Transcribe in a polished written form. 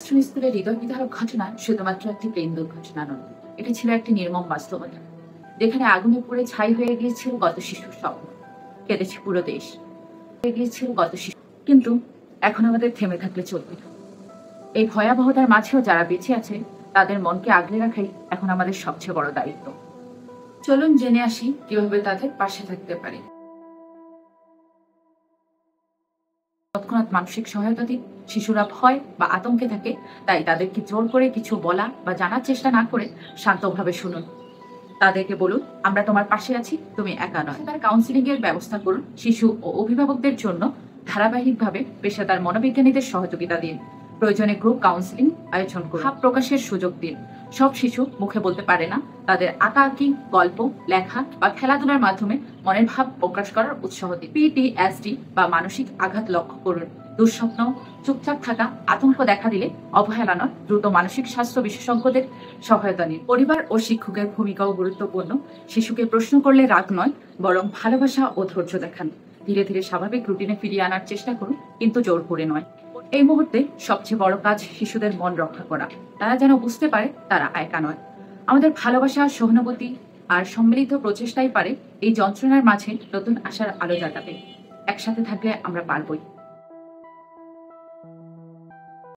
স্কুলের হৃদয় বিদারক ঘটনা শুধুমাত্র একটি প্লেন দুর্ঘটনা নয়, এটি ছিল একটি নির্মম বাস্তবতা, যেখানে আগুনে পুড়ে ছাই হয়ে গিয়েছিল গত শিশুর স্বপ্ন। কেঁদেছে পুরো দেশ, হয়ে গিয়েছিল গত শিশু। কিন্তু এখন আমাদের থেমে থাকলে চলবে না। এই ভয়াবহতার মাঝেও যারা বেঁচে আছে তাদের মনকে আগলে রাখাই এখন আমাদের সবচেয়ে বড় দায়িত্ব। চলুন জেনে আসি কিভাবে তাদের পাশে থাকতে পারি। তৎক্ষণাৎ মানসিক সহায়তা দিন। শিশুরা ভয় বা আতঙ্কে থাকে, তাই তাদেরকে জোর করে কিছু বলা বা জানার চেষ্টা না করে শান্তভাবে শুনুন। তাদেরকে বলুন, আমরা তোমার পাশে আছি, তুমি একা নয়। তার কাউন্সিলিং এর ব্যবস্থা করুন। শিশু ও অভিভাবকদের জন্য ধারাবাহিকভাবে পেশাদার মনোবিজ্ঞানীদের সহযোগিতা দিন। প্রয়োজনে গ্রুপ কাউন্সিলিং আয়োজন করুন। ভাব প্রকাশের সুযোগ দিন। সব শিশু মুখে বলতে পারে না, তাদের আঁকাআঁকি, গল্প লেখা বা খেলাধুলার মাধ্যমে মনের ভাব প্রকাশ করার উৎসাহ দিন। পিটিএসডি বা মানসিক আঘাত লক্ষ্য করুন। দুঃস্বপ্ন, চুপচাপ থাকা, আতঙ্ক দেখা দিলে অবহেলা নয়, দ্রুত মানসিক স্বাস্থ্য বিশেষজ্ঞদের সহায়তা নিন। পরিবার ও শিক্ষকের ভূমিকাও গুরুত্বপূর্ণ। শিশুকে প্রশ্ন করলে রাগ নয়, বরং ভালোবাসা ও ধৈর্য দেখান। ধীরে ধীরে স্বাভাবিক রুটিনে ফিরিয়ে আনার চেষ্টা করুন, কিন্তু জোর করে নয়। এই মুহূর্তে সবচেয়ে বড় কাজ শিশুদের মন রক্ষা করা। তারা যেন বুঝতে পারে তারা একা নয়। আমাদের ভালোবাসা, সহানুভূতি আর সম্মিলিত প্রচেষ্টাই পারে এই যন্ত্রণার মাঝে নতুন আশার আলো জ্বালাতে। একসাথে থাকলে আমরা পারবই।